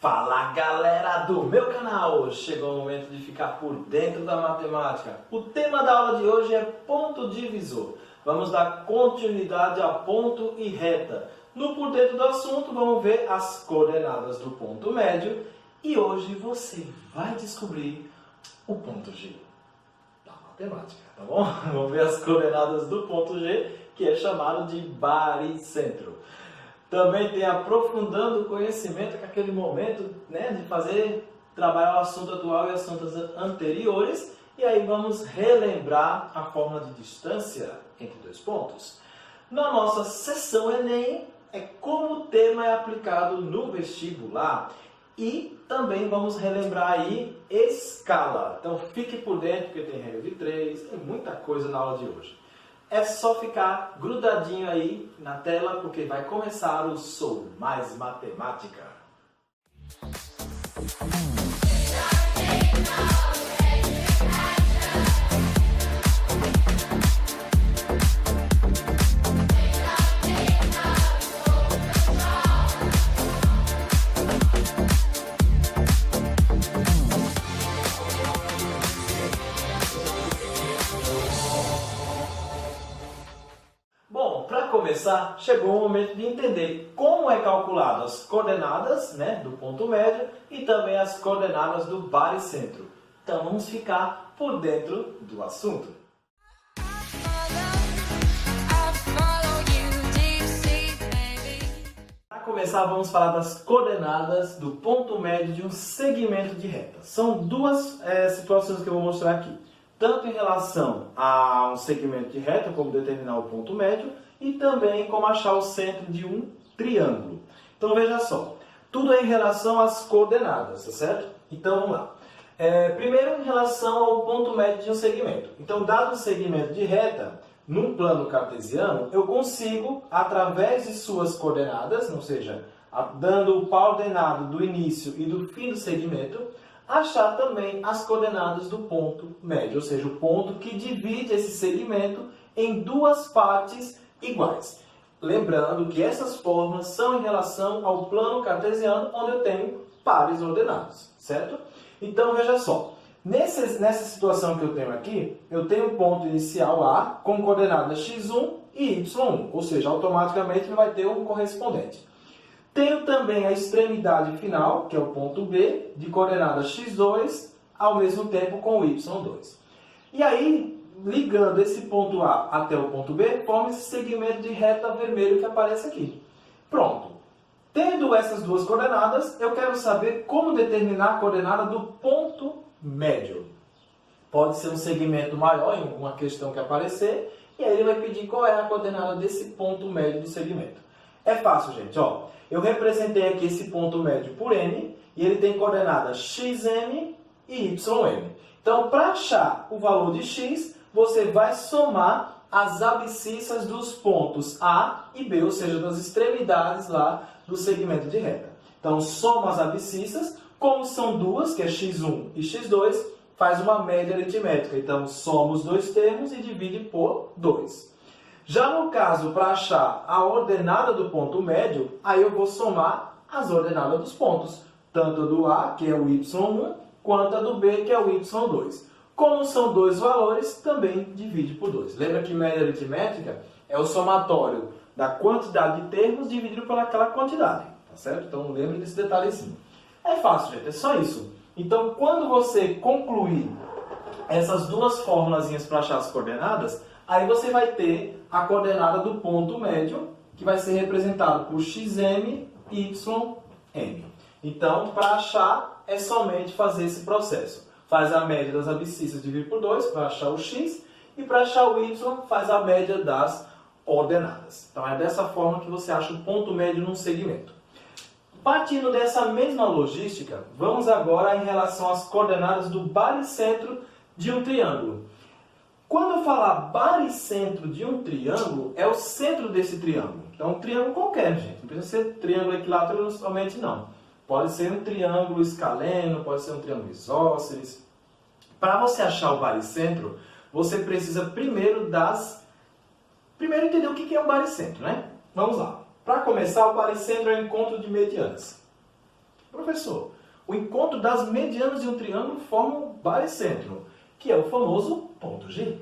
Fala galera do meu canal! Chegou o momento de ficar por dentro da matemática. O tema da aula de hoje é ponto divisor. Vamos dar continuidade a ponto e reta. No por dentro do assunto vamos ver as coordenadas do ponto médio e hoje você vai descobrir o ponto G da matemática, tá bom? Vamos ver as coordenadas do ponto G, que é chamado de baricentro. Também tem aprofundando o conhecimento, que é aquele momento, né, de trabalhar o assunto atual e assuntos anteriores. E aí vamos relembrar a fórmula de distância entre dois pontos. Na nossa sessão Enem, é como o tema é aplicado no vestibular. E também vamos relembrar aí escala. Então fique por dentro, porque tem regra de 3, tem muita coisa na aula de hoje. É só ficar grudadinho aí na tela, porque vai começar o Sou Mais Matemática. Para começar, chegou o momento de entender como é calculado as coordenadas, né, do ponto médio e também as coordenadas do baricentro. Então vamos ficar por dentro do assunto. Para começar, vamos falar das coordenadas do ponto médio de um segmento de reta. São duas situações que eu vou mostrar aqui. Tanto em relação a um segmento de reta, como determinar o ponto médio, e também como achar o centro de um triângulo. Então veja só, tudo é em relação às coordenadas, tá certo? Então vamos lá. Primeiro em relação ao ponto médio de um segmento. Então, dado o segmento de reta, num plano cartesiano, eu consigo, através de suas coordenadas, ou seja, dando o par ordenado do início e do fim do segmento, achar também as coordenadas do ponto médio, ou seja, o ponto que divide esse segmento em duas partes iguais. Lembrando que essas fórmulas são em relação ao plano cartesiano, onde eu tenho pares ordenados, certo? Então, veja só, nessa situação que eu tenho aqui, eu tenho um ponto inicial A com coordenadas x1 e y1, ou seja, automaticamente ele vai ter um correspondente. Tenho também a extremidade final, que é o ponto B, de coordenadas x2, ao mesmo tempo com y2. E aí, ligando esse ponto A até o ponto B, forma esse segmento de reta vermelho que aparece aqui. Pronto. Tendo essas duas coordenadas, eu quero saber como determinar a coordenada do ponto médio. Pode ser um segmento maior em uma questão que aparecer, e aí ele vai pedir qual é a coordenada desse ponto médio do segmento. É fácil, gente. Ó, eu representei aqui esse ponto médio por M, e ele tem coordenadas xm e ym. Então, para achar o valor de x, você vai somar as abscissas dos pontos A e B, ou seja, das extremidades lá do segmento de reta. Então, soma as abscissas, como são duas, que é x1 e x2, faz uma média aritmética. Então, soma os dois termos e divide por 2. Já no caso, para achar a ordenada do ponto médio, aí eu vou somar as ordenadas dos pontos, tanto a do A, que é o y1, quanto a do B, que é o y2. Como são dois valores, também divide por 2. Lembra que média aritmética é o somatório da quantidade de termos dividido pelaquela quantidade, tá certo? Então lembre desse detalhezinho. É fácil, gente, é só isso. Então, quando você concluir essas duas formulazinhas para achar as coordenadas, aí você vai ter a coordenada do ponto médio, que vai ser representado por xm, ym. Então, para achar, é somente fazer esse processo. Faz a média das abscissas, divide por 2 para achar o x, e para achar o y, faz a média das ordenadas. Então, é dessa forma que você acha o ponto médio num segmento. Partindo dessa mesma logística, vamos agora em relação às coordenadas do baricentro de um triângulo. Quando eu falar baricentro de um triângulo, é o centro desse triângulo. Então, um triângulo qualquer, gente. Não precisa ser triângulo equilátero somente, não. Pode ser um triângulo escaleno, pode ser um triângulo isósceles. Para você achar o baricentro, você precisa primeiro entender o que é o baricentro, né? Vamos lá. Para começar, o baricentro é o encontro de medianas. Professor, o encontro das medianas de um triângulo forma um baricentro, que é o famoso ponto G.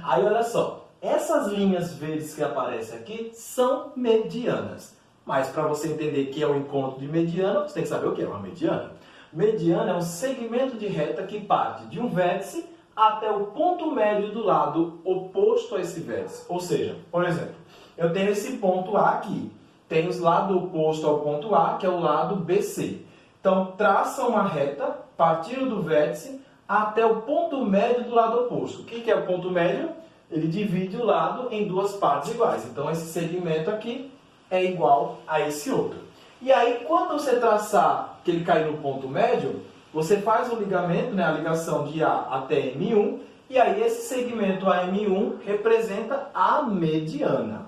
Aí olha só, essas linhas verdes que aparecem aqui são medianas. Mas para você entender que é o encontro de mediana, você tem que saber o que é uma mediana. Mediana é um segmento de reta que parte de um vértice até o ponto médio do lado oposto a esse vértice. Ou seja, por exemplo, eu tenho esse ponto A aqui. Tem o lado oposto ao ponto A, que é o lado BC. Então, traça uma reta, partindo do vértice até o ponto médio do lado oposto. O que é o ponto médio? Ele divide o lado em duas partes iguais. Então, esse segmento aqui é igual a esse outro. E aí, quando você traçar que ele cai no ponto médio, você faz o ligamento, né, a ligação de A até M1, e aí esse segmento AM1 representa a mediana.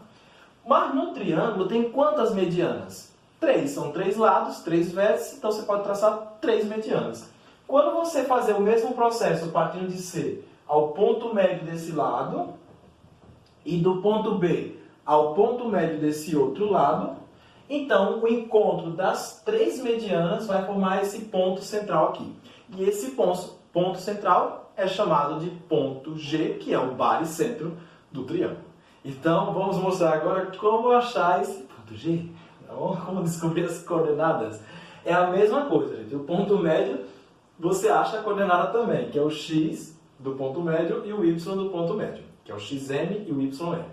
Mas no triângulo tem quantas medianas? 3. São 3 lados, 3 vértices, então você pode traçar 3 medianas. Quando você fazer o mesmo processo partindo de C ao ponto médio desse lado e do ponto B ao ponto médio desse outro lado, então o encontro das 3 medianas vai formar esse ponto central aqui. E esse ponto central é chamado de ponto G, que é o baricentro do triângulo. Então vamos mostrar agora como achar esse ponto G. Então, como descobrir as coordenadas. É a mesma coisa, gente. O ponto médio, você acha a coordenada também, que é o x do ponto médio e o y do ponto médio, que é o xm e o ym.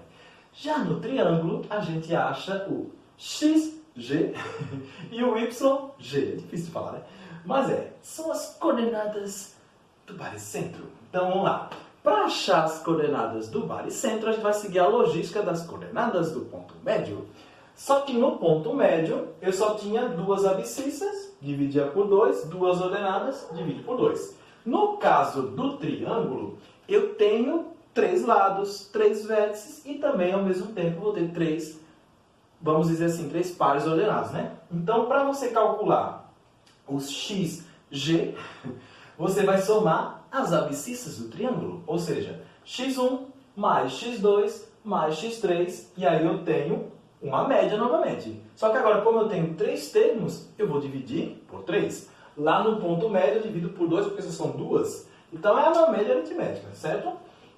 Já no triângulo, a gente acha o xg e o yg. É difícil de falar, né? Mas são as coordenadas do baricentro. Então vamos lá. Para achar as coordenadas do baricentro, a gente vai seguir a logística das coordenadas do ponto médio. Só que no ponto médio, eu só tinha 2 abscissas, dividia por 2, 2 ordenadas, divide por 2. No caso do triângulo, eu tenho 3 lados, 3 vértices e também, ao mesmo tempo, vou ter 3, vamos dizer assim, 3 pares ordenados, né? Então, para você calcular os xg, você vai somar as abscissas do triângulo, ou seja, x1 mais x2 mais x3, e aí eu tenho uma média novamente. Só que agora, como eu tenho 3 termos, eu vou dividir por 3. Lá no ponto médio, eu divido por 2, porque são 2. Então, é uma média aritmética, certo?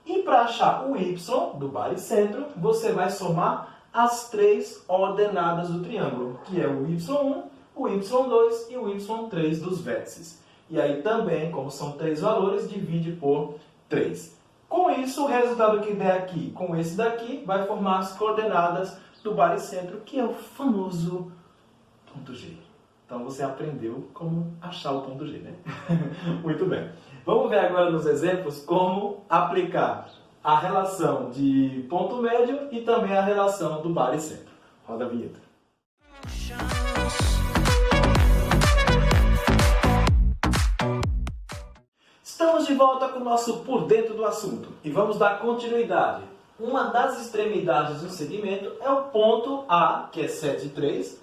E para achar o y do baricentro, você vai somar as 3 ordenadas do triângulo, que é o y1, o y2 e o y3 dos vértices. E aí também, como são 3 valores, divide por 3. Com isso, o resultado que der aqui com esse daqui vai formar as coordenadas do baricentro, que é o famoso ponto G. Então você aprendeu como achar o ponto G, né? Muito bem. Vamos ver agora nos exemplos como aplicar a relação de ponto médio e também a relação do baricentro. Roda a vinheta. Estamos de volta com o nosso Por Dentro do Assunto e vamos dar continuidade. Uma das extremidades do segmento é o ponto A, que é 7,3,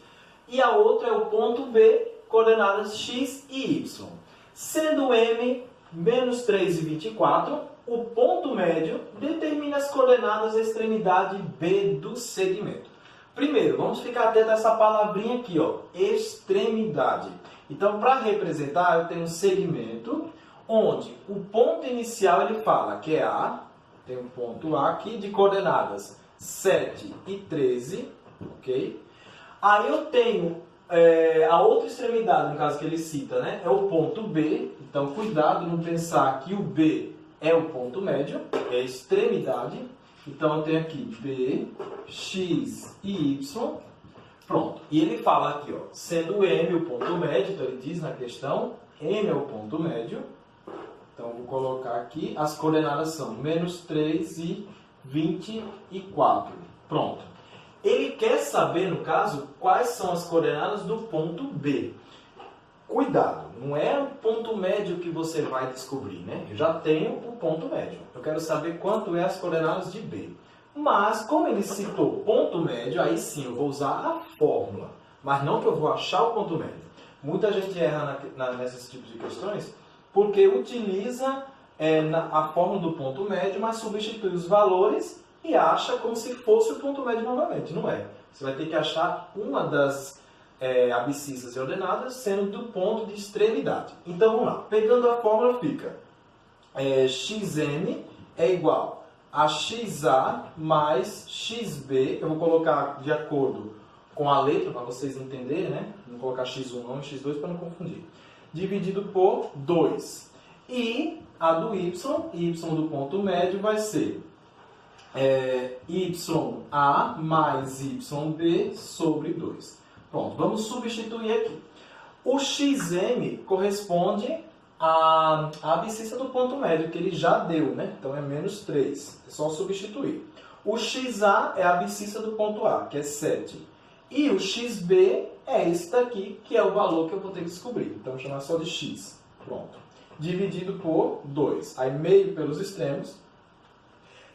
e a outra é o ponto B, coordenadas x e y. Sendo m menos 3,24, o ponto médio determina as coordenadas da extremidade B do segmento. Primeiro, vamos ficar atento a essa palavrinha aqui, ó, extremidade. Então, para representar, eu tenho um segmento onde o ponto inicial ele fala que é A, tem um ponto A aqui de coordenadas 7 e 13, ok? Aí eu tenho a outra extremidade, no caso que ele cita, né? É o ponto B. Então, cuidado em não pensar que o B é o ponto médio, é a extremidade. Então, eu tenho aqui B, X e Y. Pronto. E ele fala aqui, ó, sendo M o ponto médio, então ele diz na questão, M é o ponto médio. Então, vou colocar aqui, as coordenadas são menos 3 e 24. Pronto. Ele quer saber, no caso, quais são as coordenadas do ponto B. Cuidado, não é o ponto médio que você vai descobrir, né? Eu já tenho o ponto médio. Eu quero saber quanto é as coordenadas de B. Mas, como ele citou ponto médio, aí sim eu vou usar a fórmula. Mas não que eu vou achar o ponto médio. Muita gente erra nesses tipos de questões porque utiliza a fórmula do ponto médio, mas substitui os valores e acha como se fosse o ponto médio novamente. Não é. Você vai ter que achar uma das abscissas e ordenadas, sendo do ponto de extremidade. Então, vamos lá. Pegando a fórmula, fica xn é igual a xa mais xb. Eu vou colocar de acordo com a letra, para vocês entenderem, né? Vou colocar x1 não e x2 para não confundir. Dividido por 2. E a do y do ponto médio, vai ser YA mais YB sobre 2. Pronto, vamos substituir aqui. O XM corresponde à abscissa do ponto médio, que ele já deu, né? Então é menos 3. É só substituir. O XA é a abscissa do ponto A, que é 7. E o XB é esse daqui, que é o valor que eu vou ter que descobrir. Então vou chamar só de X. Pronto. Dividido por 2. Aí meio pelos extremos.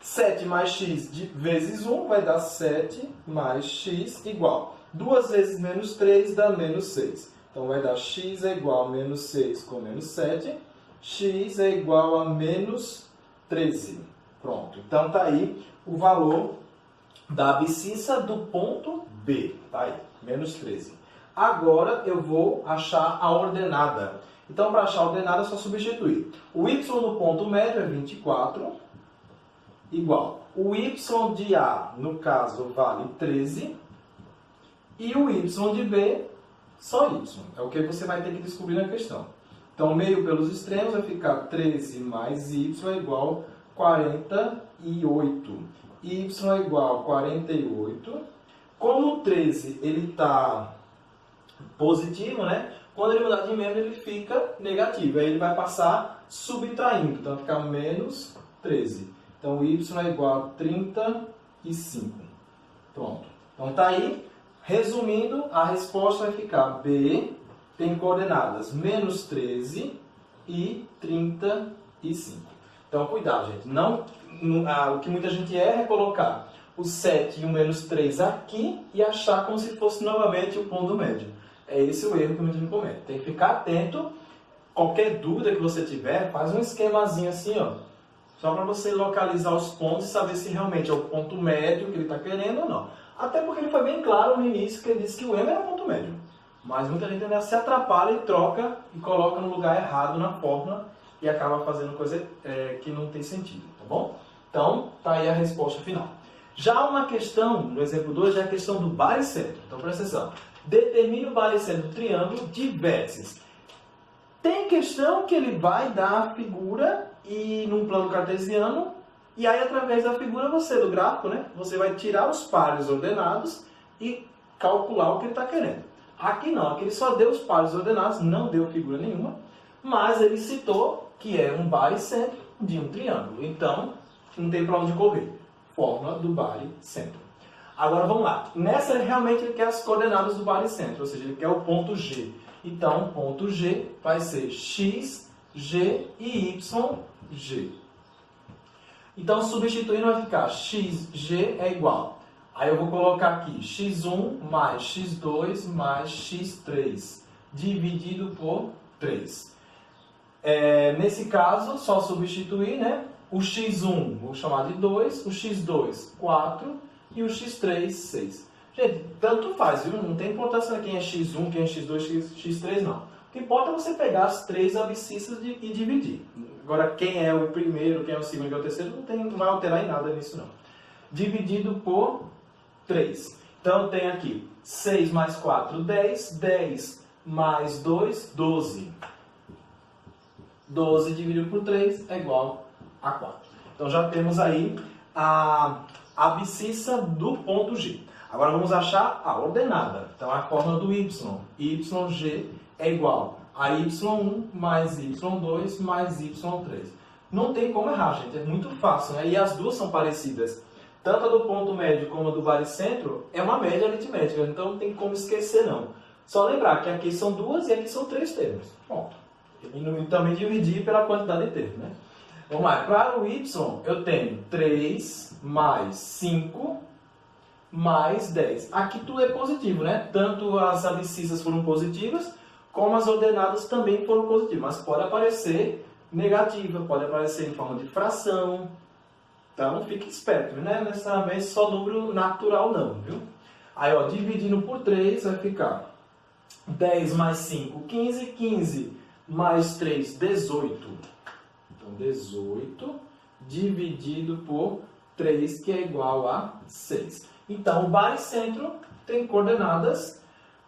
7 mais x vezes 1 vai dar 7 mais x igual. 2 vezes menos 3 dá menos 6. Então vai dar x é igual a menos 6 com menos 7. X é igual a menos 13. Pronto. Então tá aí o valor da abscissa do ponto B. Tá aí, menos 13. Agora eu vou achar a ordenada. Então para achar a ordenada é só substituir. O y do ponto médio é 24. Igual. O y de A, no caso, vale 13. E o y de B, só y. É o que você vai ter que descobrir na questão. Então, meio pelos extremos vai ficar 13 mais y é igual a 48. Y é igual a 48. Como o 13 ele está positivo, né? Quando ele mudar de membro, ele fica negativo. Aí ele vai passar subtraindo. Então, vai ficar menos 13. Então, o y é igual a 35. Pronto. Então, tá aí. Resumindo, a resposta vai ficar B tem coordenadas menos 13 e 35. Então, cuidado, gente. O que muita gente erra é colocar o 7 e o menos 3 aqui e achar como se fosse novamente o ponto médio. É esse o erro que muita gente comete. Tem que ficar atento. Qualquer dúvida que você tiver, faz um esquemazinho assim, ó. Só para você localizar os pontos e saber se realmente é o ponto médio que ele está querendo ou não. Até porque ele foi bem claro no início que ele disse que o M era ponto médio. Mas muita gente ainda se atrapalha e troca e coloca no lugar errado na fórmula e acaba fazendo coisa que não tem sentido, tá bom? Então, tá aí a resposta final. Já uma questão, no exemplo 2, é a questão do baricentro. Então, presta atenção. Determine o baricentro do triângulo de vértices. Tem questão que ele vai dar a figura e num plano cartesiano, e aí através da figura do gráfico, né, você vai tirar os pares ordenados e calcular o que ele está querendo. Aqui não, aqui ele só deu os pares ordenados, não deu figura nenhuma, mas ele citou que é um baricentro de um triângulo. Então, não tem para onde correr. Fórmula do baricentro. Agora vamos lá. Nessa realmente ele quer as coordenadas do baricentro, ou seja, ele quer o ponto G. Então, o ponto G vai ser x, g e y, g. Então, substituindo vai ficar xg é igual. Aí eu vou colocar aqui x1 mais x2 mais x3 dividido por 3. Nesse caso, só substituir, né? O x1 vou chamar de 2, o x2 4 e o x3 6. Gente, tanto faz, viu? Não tem importância quem é x1, quem é x2, x3 não. O que importa é você pegar as três abscissas e dividir. Agora, quem é o primeiro, quem é o segundo e quem é o terceiro, não vai alterar em nada nisso, não. Dividido por 3. Então, tem aqui 6 mais 4, 10. 10 mais 2, 12. 12 dividido por 3 é igual a 4. Então, já temos aí a abscissa do ponto G. Agora, vamos achar a ordenada. Então, a fórmula do y. YG é igual a y1 mais y2 mais y3. Não tem como errar, gente. É muito fácil, né? E as duas são parecidas. Tanto a do ponto médio como a do baricentro é uma média aritmética. Então, não tem como esquecer, não. Só lembrar que aqui são duas e aqui são 3 termos. Pronto. E também dividir pela quantidade de termos, né? Vamos lá. Para o y, eu tenho 3 mais 5 mais 10. Aqui tudo é positivo, né? Tanto as abscissas foram positivas, como as ordenadas também foram positivas. Mas pode aparecer negativa, pode aparecer em forma de fração. Então, fique esperto, né? Nessa vez, só número natural não, viu? Aí, ó, dividindo por 3 vai ficar 10 mais 5, 15. 15 mais 3, 18. Então, 18 dividido por 3, que é igual a 6. Então, o baricentro tem coordenadas,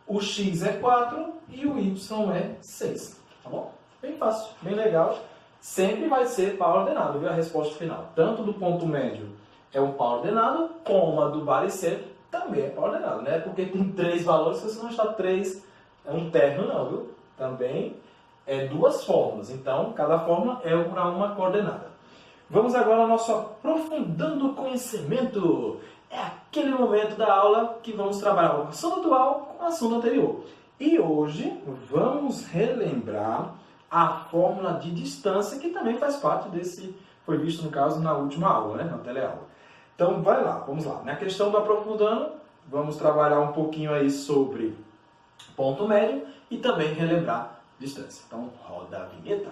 o x é 4 e o y é 6. Tá bom? Bem fácil, bem legal. Sempre vai ser par ordenado, viu? A resposta final. Tanto do ponto médio é um par ordenado, como a do baricentro também é par ordenado, né? Porque tem 3 valores, se você não está 3, é um terno não, viu? Também é 2 fórmulas, então cada fórmula é para uma coordenada. Vamos agora ao nosso aprofundando o conhecimento. É aquele momento da aula que vamos trabalhar o assunto atual com o assunto anterior. E hoje vamos relembrar a fórmula de distância, que também faz parte desse, foi visto no caso na última aula, né? Na teleaula. Então vai lá, vamos lá. Na questão do aprofundando, vamos trabalhar um pouquinho aí sobre ponto médio e também relembrar distância. Então roda a vinheta.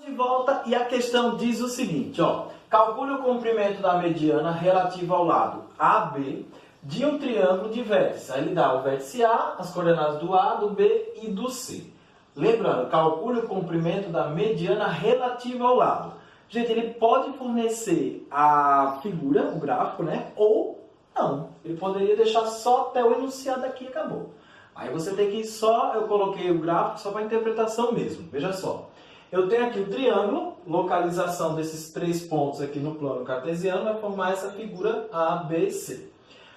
De volta, e a questão diz o seguinte, ó: calcule o comprimento da mediana relativa ao lado AB de um triângulo de vértices. Aí ele dá o vértice A, as coordenadas do A, do B e do C. Lembrando, calcule o comprimento da mediana relativa ao lado. Gente, ele pode fornecer a figura, o gráfico, né? Ou não. Ele poderia deixar só até o enunciado aqui e acabou. Aí você tem que ir só, eu coloquei o gráfico só para interpretação mesmo. Veja só. Eu tenho aqui o triângulo, localização desses 3 pontos aqui no plano cartesiano vai formar essa figura ABC.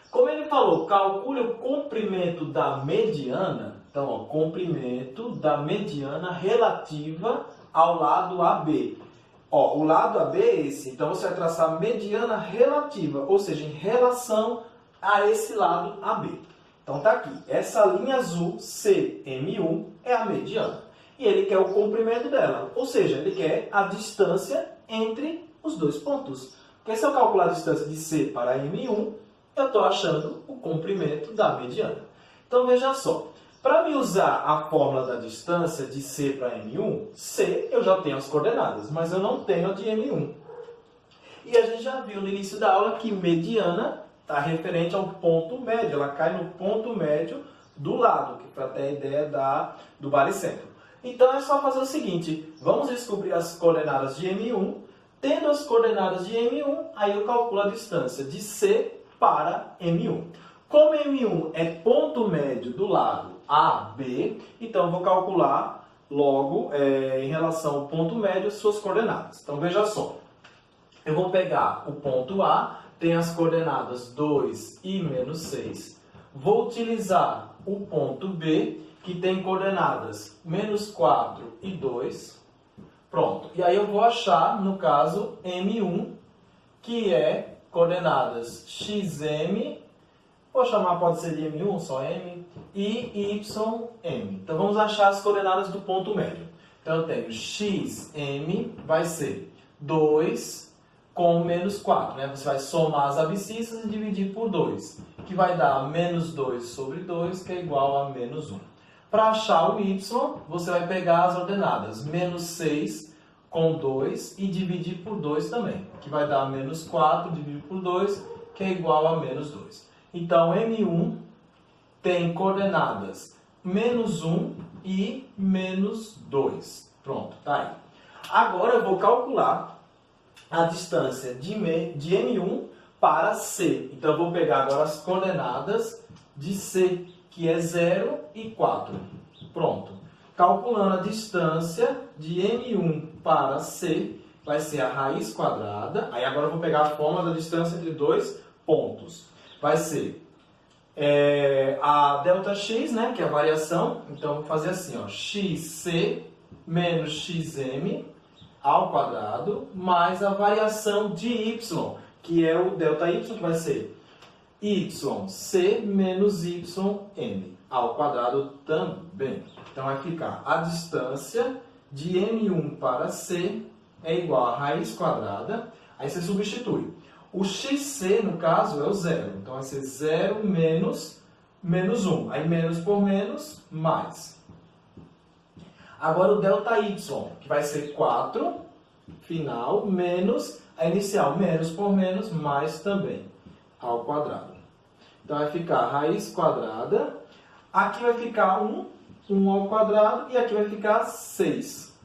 Como ele falou, calcule o comprimento da mediana. Então, ó, comprimento da mediana relativa ao lado AB. Ó, o lado AB é esse, então você vai traçar a mediana relativa, ou seja, em relação a esse lado AB. Então tá aqui, essa linha azul CM1 é a mediana. E ele quer o comprimento dela, ou seja, ele quer a distância entre os 2 pontos. Porque se eu calcular a distância de C para M1, eu estou achando o comprimento da mediana. Então veja só, para me usar a fórmula da distância de C para M1, C eu já tenho as coordenadas, mas eu não tenho a de M1. E a gente já viu no início da aula que mediana está referente ao ponto médio, ela cai no ponto médio do lado, que para ter a ideia do baricentro. Então é só fazer o seguinte, vamos descobrir as coordenadas de M1, tendo as coordenadas de M1, aí eu calculo a distância de C para M1. Como M1 é ponto médio do lado AB, então eu vou calcular logo, em relação ao ponto médio, suas coordenadas. Então veja só, eu vou pegar o ponto A, tem as coordenadas 2 e menos 6. Vou utilizar o ponto B, que tem coordenadas menos 4 e 2. Pronto. E aí eu vou achar, no caso, M1, que é coordenadas xm, vou chamar, pode ser de M1, só M, e ym. Então vamos achar as coordenadas do ponto médio. Então eu tenho xm vai ser 2 com menos 4, né? Você vai somar as abscissas e dividir por 2, que vai dar menos 2 sobre 2, que é igual a menos 1. Para achar o y, você vai pegar as ordenadas menos 6 com 2 e dividir por 2 também, que vai dar menos 4 dividido por 2, que é igual a menos 2. Então, M1 tem coordenadas menos 1 e menos 2. Pronto, tá aí. Agora eu vou calcular a distância de M1 para C. Então, eu vou pegar agora as coordenadas de C, que é 0 e 4. Pronto. Calculando a distância de M1 para C, vai ser a raiz quadrada. Aí agora eu vou pegar a fórmula da distância entre 2 pontos. Vai ser a ΔX, né, que é a variação. Então, eu vou fazer assim, ó, xc menos xm ao quadrado, mais a variação de y, que é o ΔY, que vai ser yc menos ym ao quadrado também. Então, vai ficar a distância de M1 para C é igual a raiz quadrada. Aí você substitui. O xc, no caso, é o 0. Então, vai ser 0 menos 1. Aí, menos por menos, mais. Agora, o ΔY, que vai ser 4, final, menos A inicial menos por menos, mais também ao quadrado. Então vai ficar raiz quadrada, aqui vai ficar 1 ao quadrado, e aqui vai ficar 6.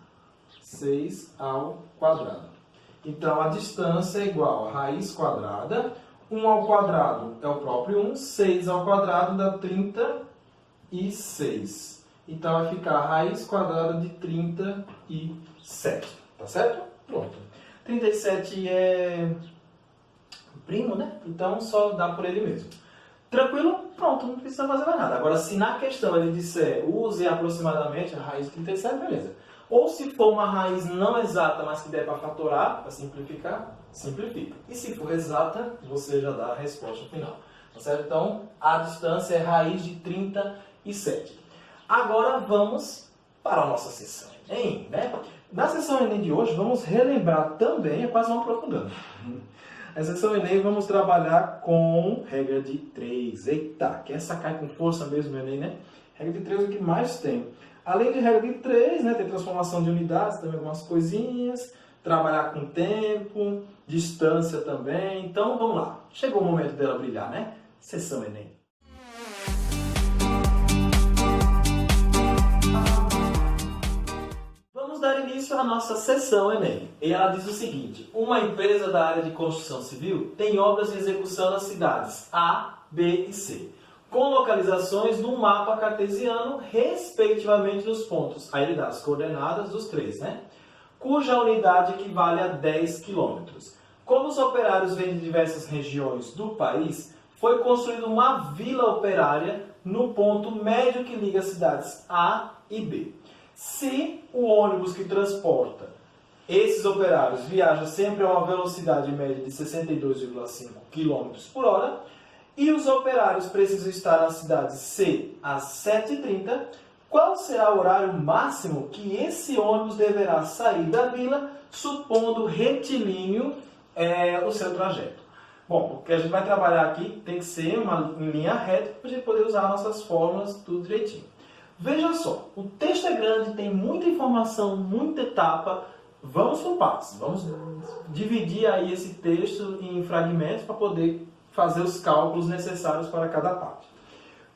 6 ao quadrado. Então a distância é igual a raiz quadrada, 1 ao quadrado é o próprio 1, 6 ao quadrado dá 36. Então vai ficar a raiz quadrada de 37. Tá certo? Pronto. 37 é primo, né? Então só dá por ele mesmo. Tranquilo? Pronto, não precisa fazer mais nada. Agora, se na questão ele disser use aproximadamente a raiz de 37, beleza. Ou se for uma raiz não exata, mas que der para fatorar, para simplificar, simplifica. E se for exata, você já dá a resposta final. Tá certo? Então, a distância é raiz de 37. Agora vamos para a nossa sessão Enem, né? Na sessão Enem de hoje, vamos relembrar também, quase vamos aprofundando. Na sessão Enem, vamos trabalhar com regra de 3. Eita, que essa cai com força mesmo, Enem, né? Regra de 3 é o que mais tem. Além de regra de 3, né, tem transformação de unidades, também algumas coisinhas. Trabalhar com tempo, distância também. Então, vamos lá. Chegou o momento dela brilhar, né? Sessão Enem. Vamos dar início à nossa sessão Enem. E ela diz o seguinte: uma empresa da área de construção civil tem obras em execução nas cidades A, B e C, com localizações no mapa cartesiano, respectivamente dos pontos. Aí ele dá as coordenadas dos três, né? Cuja unidade equivale a 10 km. Como os operários vêm de diversas regiões do país, foi construída uma vila operária no ponto médio que liga as cidades A e B. Se o ônibus que transporta esses operários viaja sempre a uma velocidade média de 62,5 km por hora, e os operários precisam estar na cidade C às 7h30, qual será o horário máximo que esse ônibus deverá sair da vila, supondo retilíneo o seu trajeto? Bom, o que a gente vai trabalhar aqui tem que ser uma linha reta para a gente poder usar nossas fórmulas tudo direitinho. Veja só, o texto é grande, tem muita informação, muita etapa. Vamos por partes, vamos dividir aí esse texto em fragmentos para poder fazer os cálculos necessários para cada parte.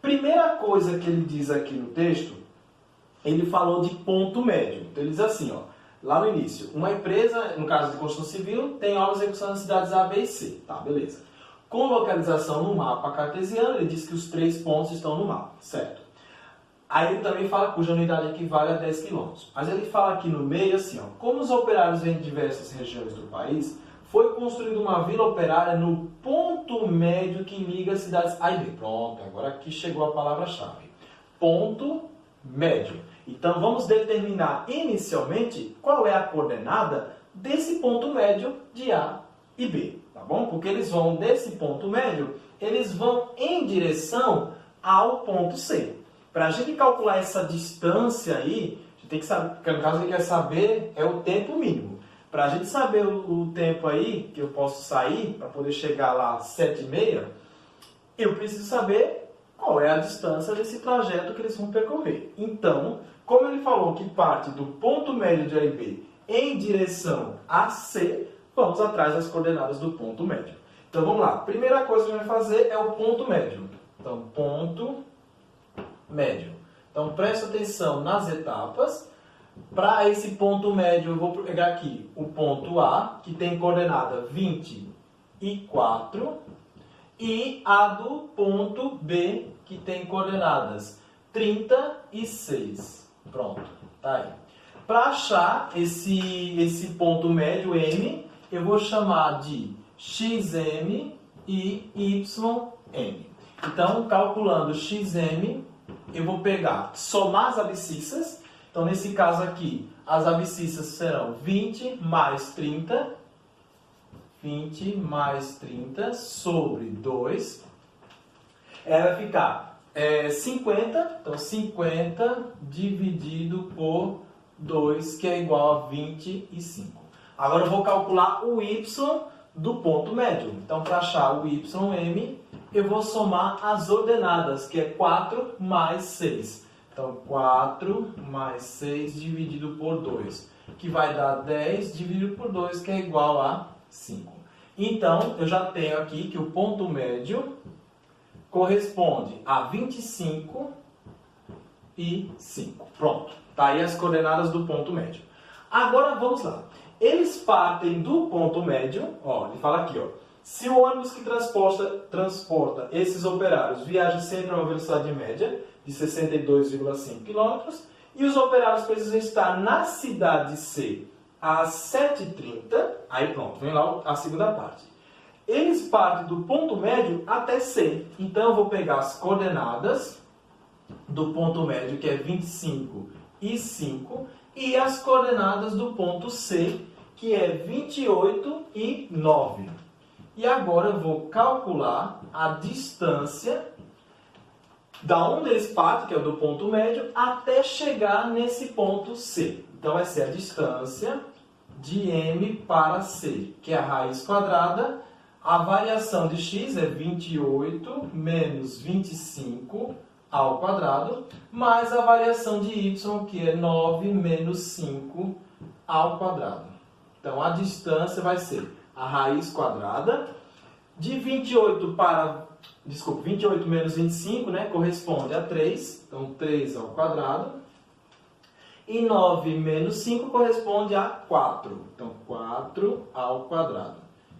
Primeira coisa que ele diz aqui no texto, ele falou de ponto médio. Então ele diz assim, ó, lá no início, uma empresa, no caso de construção civil, tem obras de execução nas cidades A, B e C. Tá, beleza. Com localização no mapa cartesiano, ele diz que os 3 pontos estão no mapa, certo? Aí ele também fala cuja unidade equivale a 10 km. Mas ele fala aqui no meio assim, ó, como os operários vêm de diversas regiões do país, foi construída uma vila operária no ponto médio que liga as cidades A e B. Pronto, agora aqui chegou a palavra-chave. Ponto médio. Então vamos determinar inicialmente qual é a coordenada desse ponto médio de A e B, tá bom? Porque eles vão desse ponto médio, eles vão em direção ao ponto C. Para a gente calcular essa distância aí, a gente tem que saber, porque no caso ele quer saber é o tempo mínimo. Para a gente saber o tempo aí que eu posso sair para poder chegar lá às 7h30, eu preciso saber qual é a distância desse trajeto que eles vão percorrer. Então, como ele falou que parte do ponto médio de A e B em direção a C, vamos atrás das coordenadas do ponto médio. Então vamos lá. Primeira coisa que a gente vai fazer é o ponto médio. Então, ponto médio. Então presta atenção nas etapas. Para esse ponto médio eu vou pegar aqui o ponto A, que tem coordenada 24, e a do ponto B, que tem coordenadas 36. Pronto, tá aí. Para achar esse ponto médio M, eu vou chamar de xm e ym. Então, calculando xm, eu vou pegar, somar as abscissas. Então, nesse caso aqui, as abscissas serão 20 mais 30. 20 mais 30 sobre 2. Ela vai ficar 50. Então, 50 dividido por 2, que é igual a 25. Agora, eu vou calcular o y do ponto médio. Então, para achar o ym, eu vou somar as ordenadas, que é 4 mais 6. Então, 4 mais 6 dividido por 2, que vai dar 10 dividido por 2, que é igual a 5. Então, eu já tenho aqui que o ponto médio corresponde a 25 e 5. Pronto. Tá aí as coordenadas do ponto médio. Agora, vamos lá. Eles partem do ponto médio, ó, ele fala aqui, ó. Se o ônibus que transporta esses operários viaja sempre a uma velocidade média de 62,5 km e os operários precisam estar na cidade C às 7h30, aí pronto, vem lá a segunda parte. Eles partem do ponto médio até C. Então eu vou pegar as coordenadas do ponto médio, que é 25 e 5, e as coordenadas do ponto C, que é 28 e 9. E agora eu vou calcular a distância da onde eles partem, que é o do ponto médio, até chegar nesse ponto C. Então vai ser a distância de M para C, que é a raiz quadrada. A variação de x é 28 menos 25 ao quadrado, mais a variação de y, que é 9 menos 5 ao quadrado. Então a distância vai ser a raiz quadrada de 28 menos 25, né, corresponde a 3, então 3 ao quadrado. E 9 menos 5 corresponde a 4, então 4 ao quadrado.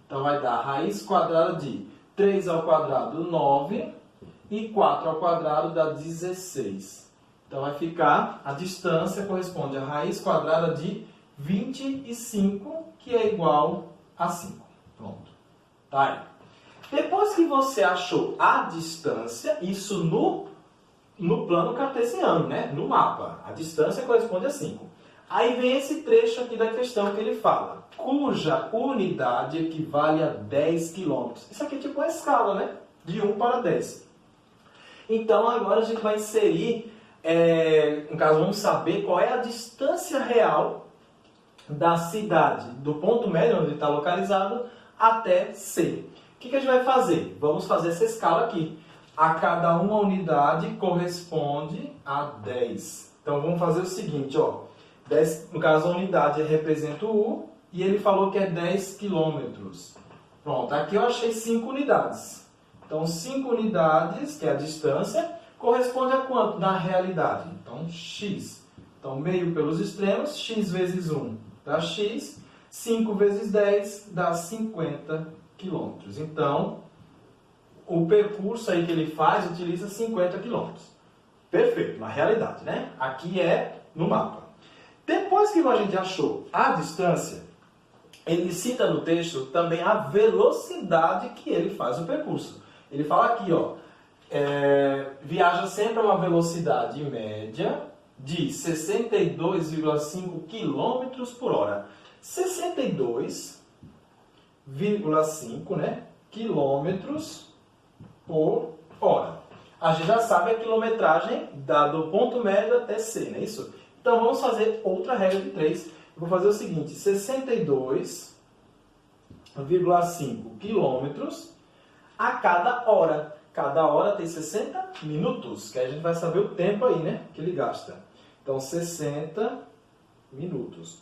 Então vai dar a raiz quadrada de 3 ao quadrado, 9, e 4 ao quadrado dá 16. Então vai ficar, a distância corresponde à raiz quadrada de 25, que é igual a 5. Pronto. Tá aí. Depois que você achou a distância, isso no plano cartesiano, né? No mapa, a distância corresponde a 5. Aí vem esse trecho aqui da questão que ele fala, cuja unidade equivale a 10 km. Isso aqui é tipo uma escala, né? De 1 para 10. Então agora a gente vai inserir, no caso vamos saber qual é a distância real da cidade, do ponto médio onde está localizado, até C. O que a gente vai fazer? Vamos fazer essa escala aqui. A cada uma unidade corresponde a 10. Então vamos fazer o seguinte, ó. 10, no caso a unidade representa o U e ele falou que é 10 km. Pronto, aqui eu achei 5 unidades. Então 5 unidades, que é a distância, corresponde a quanto na realidade? Então x. Então meio pelos extremos, x vezes 1 dá x, 5 vezes 10 dá 50 km. Então, o percurso aí que ele faz utiliza 50 km. Perfeito, na realidade, né? Aqui é no mapa. Depois que a gente achou a distância, ele cita no texto também a velocidade que ele faz o percurso. Ele fala aqui, ó, viaja sempre a uma velocidade média de 62,5 km por hora. 62,5, né, quilômetros por hora. A gente já sabe a quilometragem do ponto médio até C, não é isso? Então vamos fazer outra regra de 3. Eu vou fazer o seguinte, 62,5 quilômetros a cada hora. Cada hora tem 60 minutos, que aí a gente vai saber o tempo aí, né, que ele gasta. Então 60 minutos.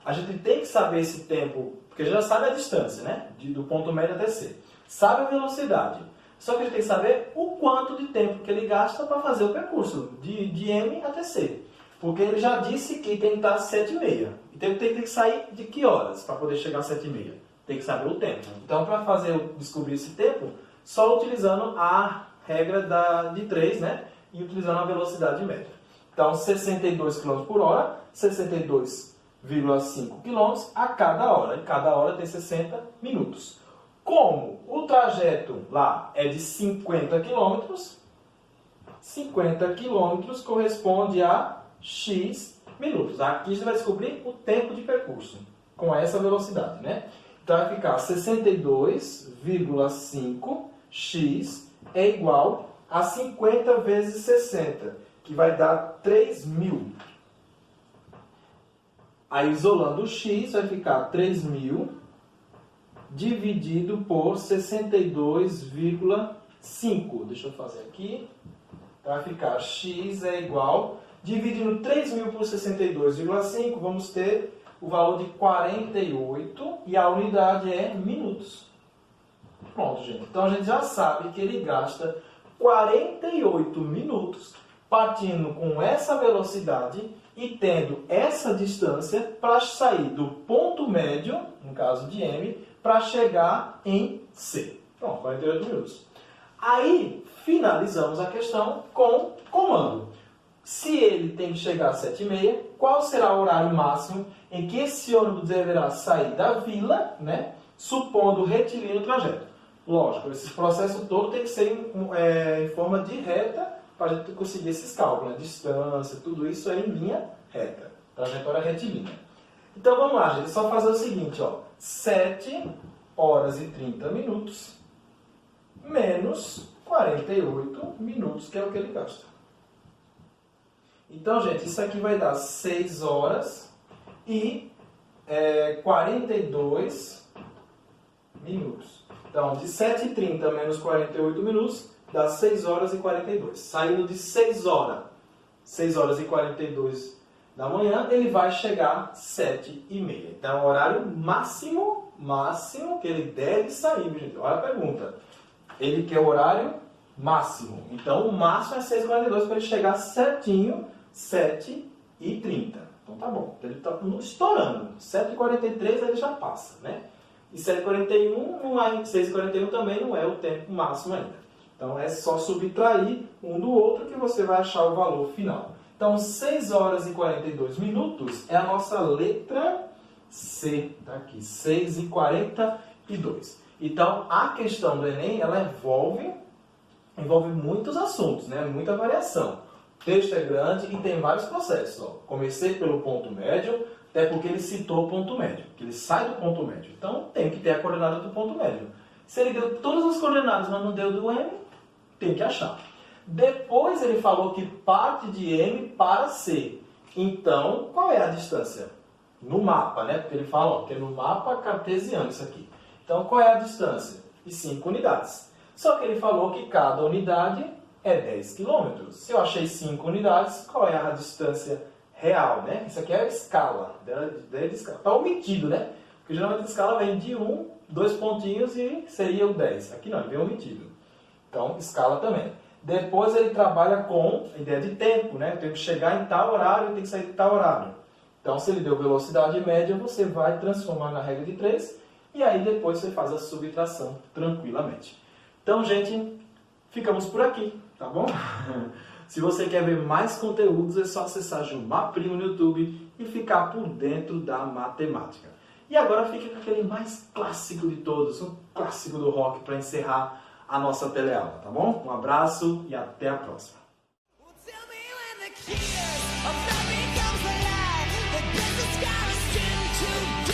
A gente tem que saber esse tempo, porque já sabe a distância, né, do ponto médio até C. Sabe a velocidade. Só que a gente tem que saber o quanto de tempo que ele gasta para fazer o percurso, de M até C. Porque ele já disse que tem que estar às 7h30. Então ele tem que sair de que horas para poder chegar às 7h30? Tem que saber o tempo. Então para descobrir esse tempo, só utilizando a regra de 3, né? E utilizando a velocidade média. Então 62 km por hora, 62,5 km a cada hora. E cada hora tem 60 minutos. Como o trajeto lá é de 50 km, 50 km corresponde a x minutos. Aqui você vai descobrir o tempo de percurso com essa velocidade, né? Então vai ficar 62,5x é igual a 50 vezes 60, que vai dar 3.000. Aí isolando o x vai ficar 3.000 dividido por 62,5. Deixa eu fazer aqui. Vai ficar x é igual, dividindo 3.000 por 62,5, vamos ter o valor de 48 e a unidade é minutos. Pronto, gente. Então a gente já sabe que ele gasta 48 minutos partindo com essa velocidade e tendo essa distância para sair do ponto médio, no caso de M, para chegar em C. Pronto, 48 minutos. Aí, finalizamos a questão com comando. Se ele tem que chegar às 7h30, qual será o horário máximo em que esse ônibus deverá sair da vila, né, supondo retilíneo o trajeto? Lógico, esse processo todo tem que ser em forma de reta para a gente conseguir esses cálculos, né? Distância, tudo isso é em linha reta, trajetória retilínea. Então vamos lá, gente, é só fazer o seguinte, ó, 7 horas e 30 minutos menos 48 minutos, que é o que ele gasta. Então, gente, isso aqui vai dar 6 horas e 42 minutos. Então, de 7h30 menos 48 minutos, dá 6 horas e 42. Saindo de 6 horas e 42 da manhã, ele vai chegar às 7h30. Então, é o horário máximo que ele deve sair, gente. Olha a pergunta. Ele quer o horário máximo. Então, o máximo é 6h42 para ele chegar certinho, 7h30. Então, tá bom. Ele está estourando. 7h43 ele já passa, né? E 7h41 não é, 6h41 também não é o tempo máximo ainda. Então, é só subtrair um do outro que você vai achar o valor final. Então, 6 horas e 42 minutos é a nossa letra C. Tá aqui, 6h42. Então, a questão do Enem, ela envolve muitos assuntos, né? Muita variação. O texto é grande e tem vários processos. Ó. Comecei pelo ponto médio, até porque ele citou o ponto médio, que ele sai do ponto médio. Então, tem que ter a coordenada do ponto médio. Se ele deu todas as coordenadas, mas não deu do M, tem que achar. Depois ele falou que parte de M para C. Então, qual é a distância? No mapa, né? Porque ele fala ó, que é no mapa cartesiano isso aqui. Então, qual é a distância? De 5 unidades. Só que ele falou que cada unidade é 10 km. Se eu achei 5 unidades, qual é a distância real, né? Isso aqui é a escala. Está omitido, né? Porque geralmente a escala vem de 1, 2 pontinhos e seria o 10. Aqui não, ele vem omitido. Então, escala também. Depois ele trabalha com a ideia de tempo, né? Eu tenho que chegar em tal horário, eu tenho que sair de tal horário. Então, se ele deu velocidade média, você vai transformar na regra de 3 e aí depois você faz a subtração tranquilamente. Então, gente, ficamos por aqui, tá bom? Se você quer ver mais conteúdos, é só acessar Gilmar Primo no YouTube e ficar por dentro da matemática. E agora fica com aquele mais clássico de todos, um clássico do rock para encerrar a nossa teleaula, tá bom? Um abraço e até a próxima. Of nothing comes alive, the business got us into